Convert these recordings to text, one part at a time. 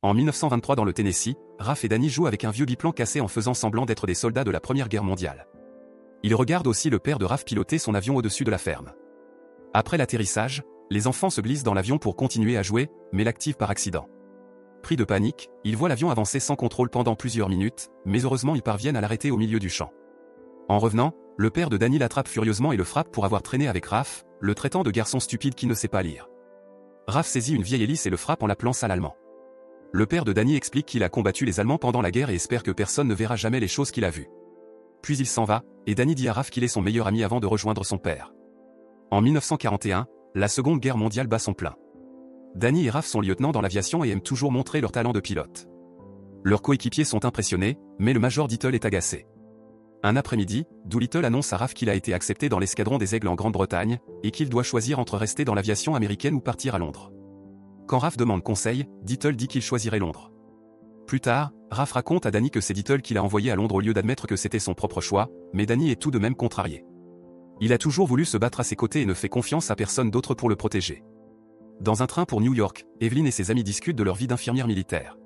En 1923 dans le Tennessee, Raph et Danny jouent avec un vieux biplan cassé en faisant semblant d'être des soldats de la Première Guerre mondiale. Ils regardent aussi le père de Raph piloter son avion au-dessus de la ferme. Après l'atterrissage, les enfants se glissent dans l'avion pour continuer à jouer, mais l'activent par accident. Pris de panique, ils voient l'avion avancer sans contrôle pendant plusieurs minutes, mais heureusement ils parviennent à l'arrêter au milieu du champ. En revenant, le père de Danny l'attrape furieusement et le frappe pour avoir traîné avec Raph, le traitant de garçon stupide qui ne sait pas lire. Raph saisit une vieille hélice et le frappe en l'appelant sale allemand. Le père de Danny explique qu'il a combattu les Allemands pendant la guerre et espère que personne ne verra jamais les choses qu'il a vues. Puis il s'en va, et Danny dit à Raph qu'il est son meilleur ami avant de rejoindre son père. En 1941, la Seconde Guerre mondiale bat son plein. Danny et Raph sont lieutenants dans l'aviation et aiment toujours montrer leur talent de pilote. Leurs coéquipiers sont impressionnés, mais le major Dittle est agacé. Un après-midi, Doolittle annonce à Raph qu'il a été accepté dans l'escadron des Aigles en Grande-Bretagne, et qu'il doit choisir entre rester dans l'aviation américaine ou partir à Londres. Quand Raph demande conseil, Dittle dit qu'il choisirait Londres. Plus tard, Raph raconte à Danny que c'est Dittle qui l'a envoyé à Londres au lieu d'admettre que c'était son propre choix, mais Danny est tout de même contrarié. Il a toujours voulu se battre à ses côtés et ne fait confiance à personne d'autre pour le protéger. Dans un train pour New York, Evelyn et ses amis discutent de leur vie d'infirmière militaire.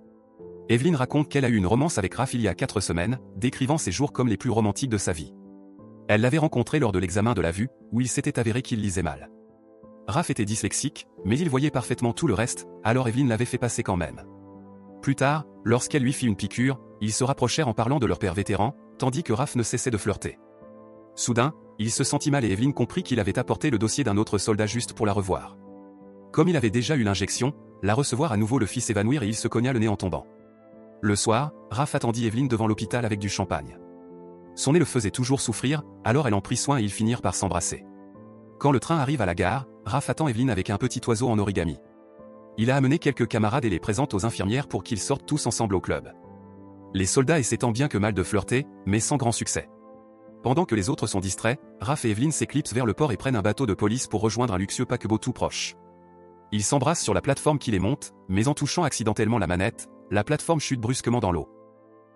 Evelyn raconte qu'elle a eu une romance avec Raph il y a 4 semaines, décrivant ces jours comme les plus romantiques de sa vie. Elle l'avait rencontré lors de l'examen de la vue, où il s'était avéré qu'il lisait mal. Raph était dyslexique, mais il voyait parfaitement tout le reste, alors Evelyn l'avait fait passer quand même. Plus tard, lorsqu'elle lui fit une piqûre, ils se rapprochèrent en parlant de leur père vétéran, tandis que Raph ne cessait de flirter. Soudain, il se sentit mal et Evelyn comprit qu'il avait apporté le dossier d'un autre soldat juste pour la revoir. Comme il avait déjà eu l'injection, la recevoir à nouveau le fit s'évanouir et il se cogna le nez en tombant. Le soir, Raph attendit Evelyn devant l'hôpital avec du champagne. Son nez le faisait toujours souffrir, alors elle en prit soin et ils finirent par s'embrasser. Quand le train arrive à la gare, Raph attend Evelyn avec un petit oiseau en origami. Il a amené quelques camarades et les présente aux infirmières pour qu'ils sortent tous ensemble au club. Les soldats essaient tant bien que mal de flirter, mais sans grand succès. Pendant que les autres sont distraits, Raph et Evelyn s'éclipsent vers le port et prennent un bateau de police pour rejoindre un luxueux paquebot tout proche. Ils s'embrassent sur la plateforme qui les monte, mais en touchant accidentellement la manette, la plateforme chute brusquement dans l'eau.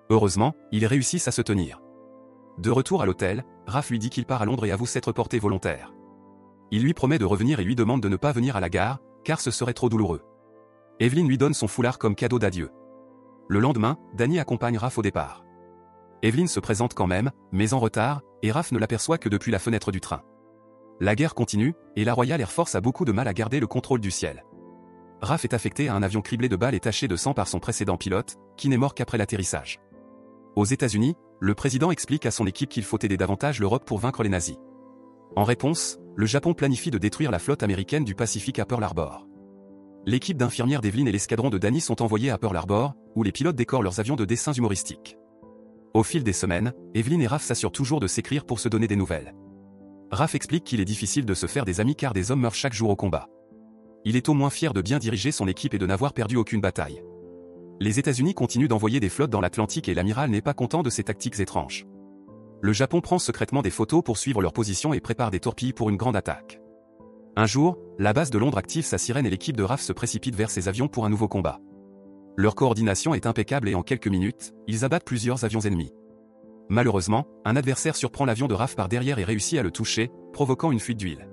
Heureusement, ils réussissent à se tenir. De retour à l'hôtel, Raph lui dit qu'il part à Londres et avoue s'être porté volontaire. Il lui promet de revenir et lui demande de ne pas venir à la gare, car ce serait trop douloureux. Evelyn lui donne son foulard comme cadeau d'adieu. Le lendemain, Danny accompagne Raph au départ. Evelyn se présente quand même, mais en retard, et Raph ne l'aperçoit que depuis la fenêtre du train. La guerre continue, et la Royal Air Force a beaucoup de mal à garder le contrôle du ciel. Raph est affecté à un avion criblé de balles et taché de sang par son précédent pilote, qui n'est mort qu'après l'atterrissage. Aux États-Unis, le président explique à son équipe qu'il faut aider davantage l'Europe pour vaincre les nazis. En réponse, le Japon planifie de détruire la flotte américaine du Pacifique à Pearl Harbor. L'équipe d'infirmières d'Evelyn et l'escadron de Danny sont envoyés à Pearl Harbor, où les pilotes décorent leurs avions de dessins humoristiques. Au fil des semaines, Evelyn et Raph s'assurent toujours de s'écrire pour se donner des nouvelles. Raph explique qu'il est difficile de se faire des amis car des hommes meurent chaque jour au combat. Il est au moins fier de bien diriger son équipe et de n'avoir perdu aucune bataille. Les États-Unis continuent d'envoyer des flottes dans l'Atlantique et l'amiral n'est pas content de ces tactiques étranges. Le Japon prend secrètement des photos pour suivre leur position et prépare des torpilles pour une grande attaque. Un jour, la base de Londres active sa sirène et l'équipe de Raph se précipite vers ses avions pour un nouveau combat. Leur coordination est impeccable et en quelques minutes, ils abattent plusieurs avions ennemis. Malheureusement, un adversaire surprend l'avion de Raph par derrière et réussit à le toucher, provoquant une fuite d'huile.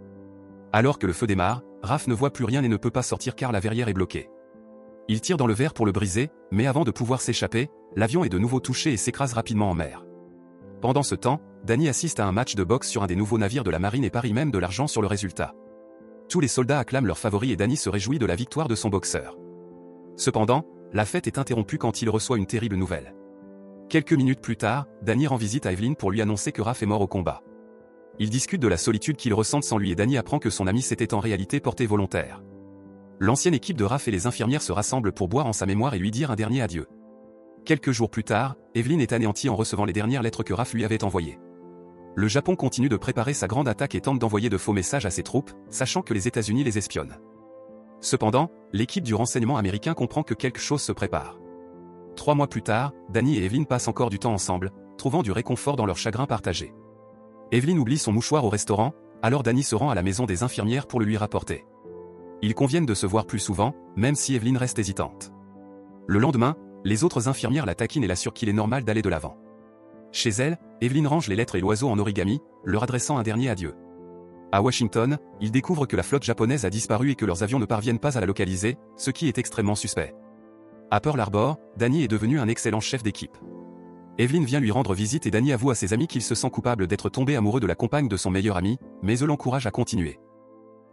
Alors que le feu démarre, Raph ne voit plus rien et ne peut pas sortir car la verrière est bloquée. Il tire dans le verre pour le briser, mais avant de pouvoir s'échapper, l'avion est de nouveau touché et s'écrase rapidement en mer. Pendant ce temps, Danny assiste à un match de boxe sur un des nouveaux navires de la marine et parie même de l'argent sur le résultat. Tous les soldats acclament leur favori et Danny se réjouit de la victoire de son boxeur. Cependant, la fête est interrompue quand il reçoit une terrible nouvelle. Quelques minutes plus tard, Danny rend visite à Evelyn pour lui annoncer que Raph est mort au combat. Ils discutent de la solitude qu'ils ressentent sans lui et Danny apprend que son ami s'était en réalité porté volontaire. L'ancienne équipe de Raph et les infirmières se rassemblent pour boire en sa mémoire et lui dire un dernier adieu. Quelques jours plus tard, Evelyn est anéantie en recevant les dernières lettres que Raph lui avait envoyées. Le Japon continue de préparer sa grande attaque et tente d'envoyer de faux messages à ses troupes, sachant que les États-Unis les espionnent. Cependant, l'équipe du renseignement américain comprend que quelque chose se prépare. 3 mois plus tard, Danny et Evelyn passent encore du temps ensemble, trouvant du réconfort dans leur chagrin partagé. Evelyn oublie son mouchoir au restaurant, alors Danny se rend à la maison des infirmières pour le lui rapporter. Ils conviennent de se voir plus souvent, même si Evelyn reste hésitante. Le lendemain, les autres infirmières la taquinent et l'assurent qu'il est normal d'aller de l'avant. Chez elle, Evelyn range les lettres et l'oiseau en origami, leur adressant un dernier adieu. À Washington, ils découvrent que la flotte japonaise a disparu et que leurs avions ne parviennent pas à la localiser, ce qui est extrêmement suspect. À Pearl Harbor, Danny est devenu un excellent chef d'équipe. Evelyn vient lui rendre visite et Danny avoue à ses amis qu'il se sent coupable d'être tombé amoureux de la compagne de son meilleur ami, mais eux l'encouragent à continuer.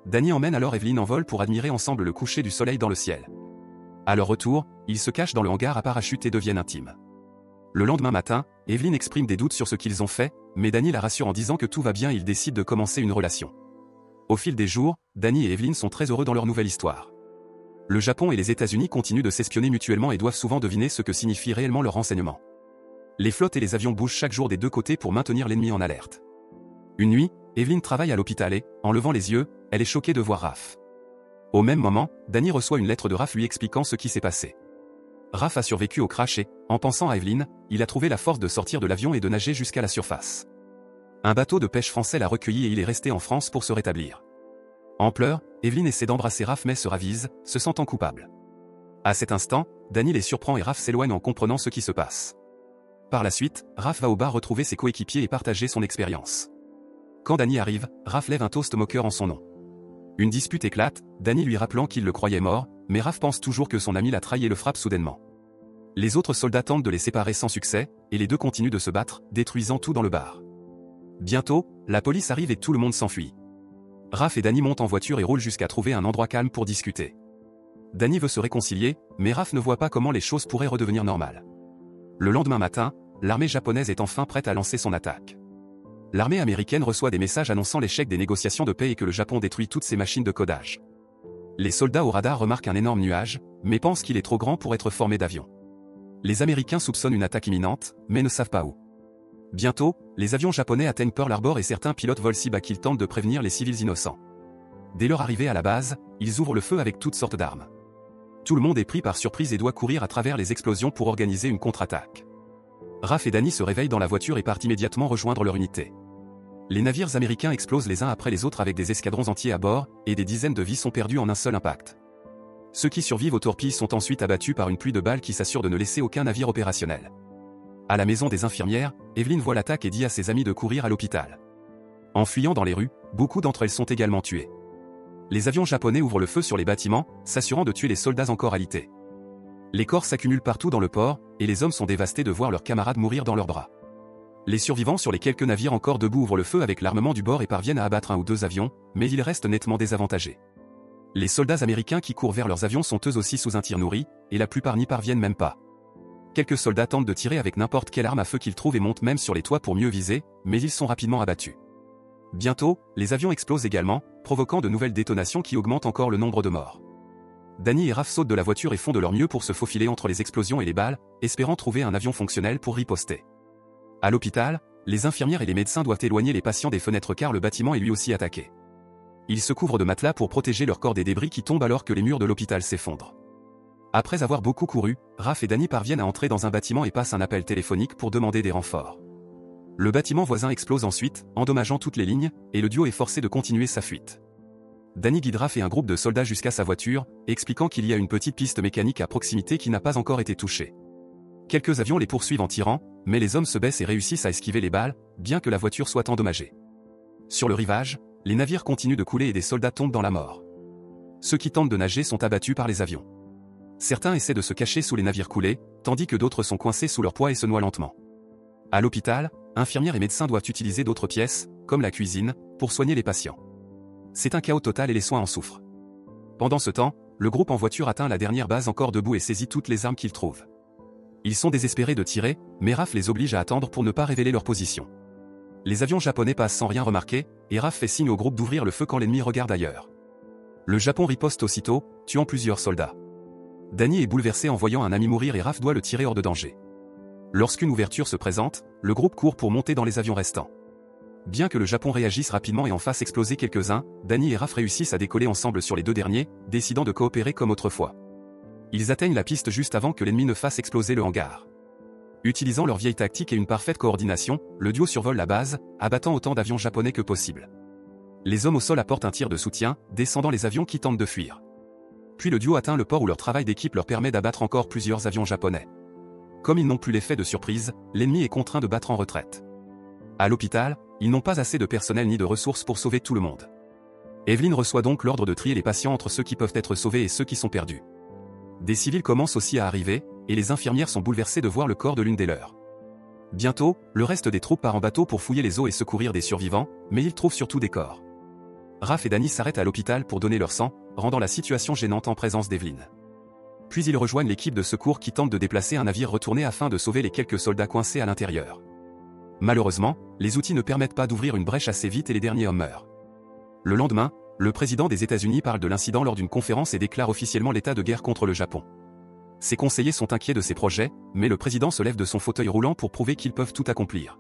Danny emmène alors Evelyn en vol pour admirer ensemble le coucher du soleil dans le ciel. À leur retour, ils se cachent dans le hangar à parachute et deviennent intimes. Le lendemain matin, Evelyn exprime des doutes sur ce qu'ils ont fait, mais Danny la rassure en disant que tout va bien et ils décident de commencer une relation. Au fil des jours, Danny et Evelyn sont très heureux dans leur nouvelle histoire. Le Japon et les États-Unis continuent de s'espionner mutuellement et doivent souvent deviner ce que signifie réellement leur renseignement. Les flottes et les avions bougent chaque jour des deux côtés pour maintenir l'ennemi en alerte. Une nuit, Evelyn travaille à l'hôpital et, en levant les yeux, elle est choquée de voir Raph. Au même moment, Danny reçoit une lettre de Raph lui expliquant ce qui s'est passé. Raph a survécu au crash et, en pensant à Evelyn, il a trouvé la force de sortir de l'avion et de nager jusqu'à la surface. Un bateau de pêche français l'a recueilli et il est resté en France pour se rétablir. En pleurs, Evelyn essaie d'embrasser Raph mais se ravise, se sentant coupable. À cet instant, Danny les surprend et Raph s'éloigne en comprenant ce qui se passe. Par la suite, Raph va au bar retrouver ses coéquipiers et partager son expérience. Quand Danny arrive, Raph lève un toast moqueur en son nom. Une dispute éclate, Danny lui rappelant qu'il le croyait mort, mais Raph pense toujours que son ami l'a trahi et le frappe soudainement. Les autres soldats tentent de les séparer sans succès, et les deux continuent de se battre, détruisant tout dans le bar. Bientôt, la police arrive et tout le monde s'enfuit. Raph et Danny montent en voiture et roulent jusqu'à trouver un endroit calme pour discuter. Danny veut se réconcilier, mais Raph ne voit pas comment les choses pourraient redevenir normales. Le lendemain matin, l'armée japonaise est enfin prête à lancer son attaque. L'armée américaine reçoit des messages annonçant l'échec des négociations de paix et que le Japon détruit toutes ses machines de codage. Les soldats au radar remarquent un énorme nuage, mais pensent qu'il est trop grand pour être formé d'avions. Les Américains soupçonnent une attaque imminente, mais ne savent pas où. Bientôt, les avions japonais atteignent Pearl Harbor et certains pilotes volent si bas qu'ils tentent de prévenir les civils innocents. Dès leur arrivée à la base, ils ouvrent le feu avec toutes sortes d'armes. Tout le monde est pris par surprise et doit courir à travers les explosions pour organiser une contre-attaque. Raph et Danny se réveillent dans la voiture et partent immédiatement rejoindre leur unité. Les navires américains explosent les uns après les autres avec des escadrons entiers à bord, et des dizaines de vies sont perdues en un seul impact. Ceux qui survivent aux torpilles sont ensuite abattus par une pluie de balles qui s'assure de ne laisser aucun navire opérationnel. À la maison des infirmières, Evelyn voit l'attaque et dit à ses amis de courir à l'hôpital. En fuyant dans les rues, beaucoup d'entre elles sont également tuées. Les avions japonais ouvrent le feu sur les bâtiments, s'assurant de tuer les soldats encore alités. Les corps s'accumulent partout dans le port, et les hommes sont dévastés de voir leurs camarades mourir dans leurs bras. Les survivants sur les quelques navires encore debout ouvrent le feu avec l'armement du bord et parviennent à abattre un ou deux avions, mais ils restent nettement désavantagés. Les soldats américains qui courent vers leurs avions sont eux aussi sous un tir nourri, et la plupart n'y parviennent même pas. Quelques soldats tentent de tirer avec n'importe quelle arme à feu qu'ils trouvent et montent même sur les toits pour mieux viser, mais ils sont rapidement abattus. Bientôt, les avions explosent également, provoquant de nouvelles détonations qui augmentent encore le nombre de morts. Danny et Raph sautent de la voiture et font de leur mieux pour se faufiler entre les explosions et les balles, espérant trouver un avion fonctionnel pour riposter. À l'hôpital, les infirmières et les médecins doivent éloigner les patients des fenêtres car le bâtiment est lui aussi attaqué. Ils se couvrent de matelas pour protéger leur corps des débris qui tombent alors que les murs de l'hôpital s'effondrent. Après avoir beaucoup couru, Raph et Danny parviennent à entrer dans un bâtiment et passent un appel téléphonique pour demander des renforts. Le bâtiment voisin explose ensuite, endommageant toutes les lignes, et le duo est forcé de continuer sa fuite. Danny guide Raph et un groupe de soldats jusqu'à sa voiture, expliquant qu'il y a une petite piste mécanique à proximité qui n'a pas encore été touchée. Quelques avions les poursuivent en tirant, mais les hommes se baissent et réussissent à esquiver les balles, bien que la voiture soit endommagée. Sur le rivage, les navires continuent de couler et des soldats tombent dans la mort. Ceux qui tentent de nager sont abattus par les avions. Certains essaient de se cacher sous les navires coulés, tandis que d'autres sont coincés sous leur poids et se noient lentement. À l'hôpital, infirmières et médecins doivent utiliser d'autres pièces, comme la cuisine, pour soigner les patients. C'est un chaos total et les soins en souffrent. Pendant ce temps, le groupe en voiture atteint la dernière base encore debout et saisit toutes les armes qu'ils trouvent. Ils sont désespérés de tirer, mais Raph les oblige à attendre pour ne pas révéler leur position. Les avions japonais passent sans rien remarquer, et Raph fait signe au groupe d'ouvrir le feu quand l'ennemi regarde ailleurs. Le Japon riposte aussitôt, tuant plusieurs soldats. Danny est bouleversé en voyant un ami mourir et Raph doit le tirer hors de danger. Lorsqu'une ouverture se présente, le groupe court pour monter dans les avions restants. Bien que le Japon réagisse rapidement et en fasse exploser quelques-uns, Danny et Raph réussissent à décoller ensemble sur les deux derniers, décidant de coopérer comme autrefois. Ils atteignent la piste juste avant que l'ennemi ne fasse exploser le hangar. Utilisant leur vieille tactique et une parfaite coordination, le duo survole la base, abattant autant d'avions japonais que possible. Les hommes au sol apportent un tir de soutien, descendant les avions qui tentent de fuir. Puis le duo atteint le port où leur travail d'équipe leur permet d'abattre encore plusieurs avions japonais. Comme ils n'ont plus l'effet de surprise, l'ennemi est contraint de battre en retraite. À l'hôpital, ils n'ont pas assez de personnel ni de ressources pour sauver tout le monde. Evelyn reçoit donc l'ordre de trier les patients entre ceux qui peuvent être sauvés et ceux qui sont perdus. Des civils commencent aussi à arriver, et les infirmières sont bouleversées de voir le corps de l'une des leurs. Bientôt, le reste des troupes part en bateau pour fouiller les eaux et secourir des survivants, mais ils trouvent surtout des corps. Raph et Danny s'arrêtent à l'hôpital pour donner leur sang, rendant la situation gênante en présence d'Evelyn. Puis ils rejoignent l'équipe de secours qui tente de déplacer un navire retourné afin de sauver les quelques soldats coincés à l'intérieur. Malheureusement, les outils ne permettent pas d'ouvrir une brèche assez vite et les derniers hommes meurent. Le lendemain, le président des États-Unis parle de l'incident lors d'une conférence et déclare officiellement l'état de guerre contre le Japon. Ses conseillers sont inquiets de ses projets, mais le président se lève de son fauteuil roulant pour prouver qu'ils peuvent tout accomplir.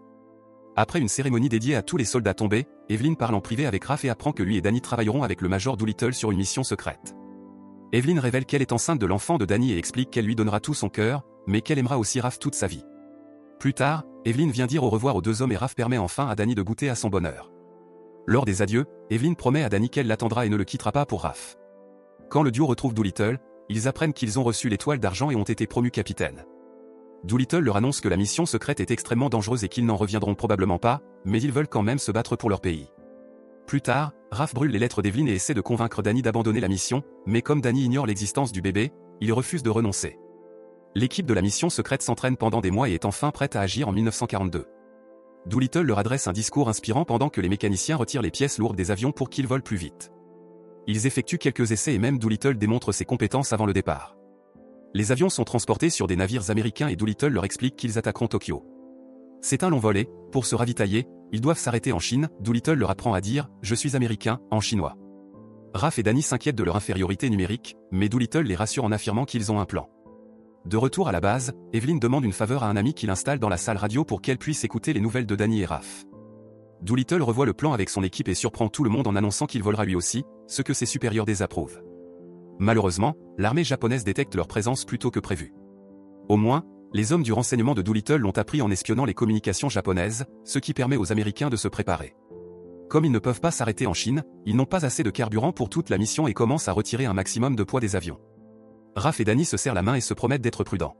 Après une cérémonie dédiée à tous les soldats tombés, Evelyn parle en privé avec Raph et apprend que lui et Danny travailleront avec le major Doolittle sur une mission secrète. Evelyn révèle qu'elle est enceinte de l'enfant de Danny et explique qu'elle lui donnera tout son cœur, mais qu'elle aimera aussi Raph toute sa vie. Plus tard, Evelyn vient dire au revoir aux deux hommes et Raph permet enfin à Danny de goûter à son bonheur. Lors des adieux, Evelyn promet à Danny qu'elle l'attendra et ne le quittera pas pour Raph. Quand le duo retrouve Doolittle, ils apprennent qu'ils ont reçu l'étoile d'argent et ont été promus capitaines. Doolittle leur annonce que la mission secrète est extrêmement dangereuse et qu'ils n'en reviendront probablement pas, mais ils veulent quand même se battre pour leur pays. Plus tard, Raph brûle les lettres d'Evelyn et essaie de convaincre Danny d'abandonner la mission, mais comme Danny ignore l'existence du bébé, il refuse de renoncer. L'équipe de la mission secrète s'entraîne pendant des mois et est enfin prête à agir en 1942. Doolittle leur adresse un discours inspirant pendant que les mécaniciens retirent les pièces lourdes des avions pour qu'ils volent plus vite. Ils effectuent quelques essais et même Doolittle démontre ses compétences avant le départ. Les avions sont transportés sur des navires américains et Doolittle leur explique qu'ils attaqueront Tokyo. C'est un long vol et, pour se ravitailler, ils doivent s'arrêter en Chine. Doolittle leur apprend à dire « Je suis américain » en chinois. Raph et Danny s'inquiètent de leur infériorité numérique, mais Doolittle les rassure en affirmant qu'ils ont un plan. De retour à la base, Evelyn demande une faveur à un ami qui l'installe dans la salle radio pour qu'elle puisse écouter les nouvelles de Danny et Raph. Doolittle revoit le plan avec son équipe et surprend tout le monde en annonçant qu'il volera lui aussi, ce que ses supérieurs désapprouvent. Malheureusement, l'armée japonaise détecte leur présence plus tôt que prévu. Au moins, les hommes du renseignement de Doolittle l'ont appris en espionnant les communications japonaises, ce qui permet aux Américains de se préparer. Comme ils ne peuvent pas s'arrêter en Chine, ils n'ont pas assez de carburant pour toute la mission et commencent à retirer un maximum de poids des avions. Raph et Danny se serrent la main et se promettent d'être prudents.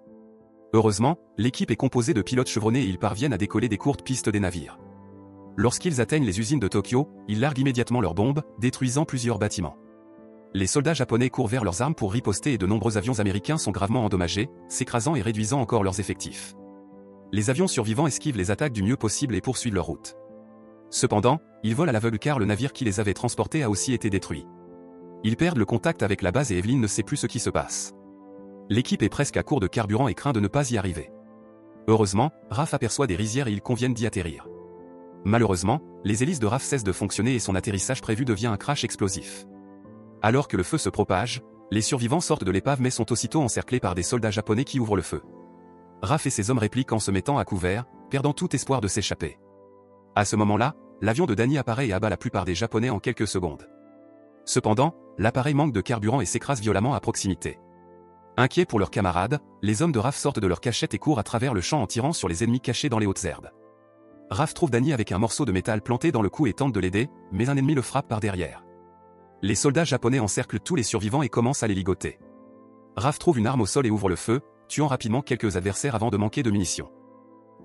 Heureusement, l'équipe est composée de pilotes chevronnés et ils parviennent à décoller des courtes pistes des navires. Lorsqu'ils atteignent les usines de Tokyo, ils larguent immédiatement leurs bombes, détruisant plusieurs bâtiments. Les soldats japonais courent vers leurs armes pour riposter et de nombreux avions américains sont gravement endommagés, s'écrasant et réduisant encore leurs effectifs. Les avions survivants esquivent les attaques du mieux possible et poursuivent leur route. Cependant, ils volent à l'aveugle car le navire qui les avait transportés a aussi été détruit. Ils perdent le contact avec la base et Evelyn ne sait plus ce qui se passe. L'équipe est presque à court de carburant et craint de ne pas y arriver. Heureusement, Raph aperçoit des rizières et ils conviennent d'y atterrir. Malheureusement, les hélices de Raph cessent de fonctionner et son atterrissage prévu devient un crash explosif. Alors que le feu se propage, les survivants sortent de l'épave mais sont aussitôt encerclés par des soldats japonais qui ouvrent le feu. Raph et ses hommes répliquent en se mettant à couvert, perdant tout espoir de s'échapper. À ce moment-là, l'avion de Danny apparaît et abat la plupart des Japonais en quelques secondes. Cependant, l'appareil manque de carburant et s'écrase violemment à proximité. Inquiets pour leurs camarades, les hommes de Raph sortent de leur cachette et courent à travers le champ en tirant sur les ennemis cachés dans les hautes herbes. Raph trouve Danny avec un morceau de métal planté dans le cou et tente de l'aider, mais un ennemi le frappe par derrière. Les soldats japonais encerclent tous les survivants et commencent à les ligoter. Raph trouve une arme au sol et ouvre le feu, tuant rapidement quelques adversaires avant de manquer de munitions.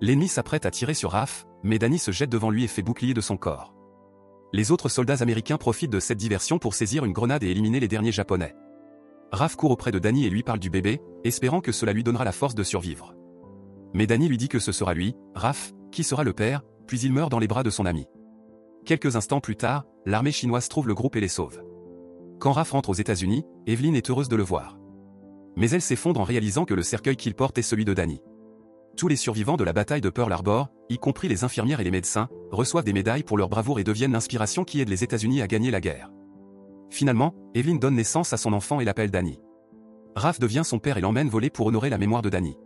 L'ennemi s'apprête à tirer sur Raph, mais Danny se jette devant lui et fait bouclier de son corps. Les autres soldats américains profitent de cette diversion pour saisir une grenade et éliminer les derniers japonais. Raph court auprès de Danny et lui parle du bébé, espérant que cela lui donnera la force de survivre. Mais Danny lui dit que ce sera lui, Raph, qui sera le père, puis il meurt dans les bras de son ami. Quelques instants plus tard, l'armée chinoise trouve le groupe et les sauve. Quand Raph rentre aux États-Unis, Evelyn est heureuse de le voir. Mais elle s'effondre en réalisant que le cercueil qu'il porte est celui de Danny. Tous les survivants de la bataille de Pearl Harbor, y compris les infirmières et les médecins, reçoivent des médailles pour leur bravoure et deviennent l'inspiration qui aide les États-Unis à gagner la guerre. Finalement, Evelyn donne naissance à son enfant et l'appelle Danny. Raph devient son père et l'emmène voler pour honorer la mémoire de Danny.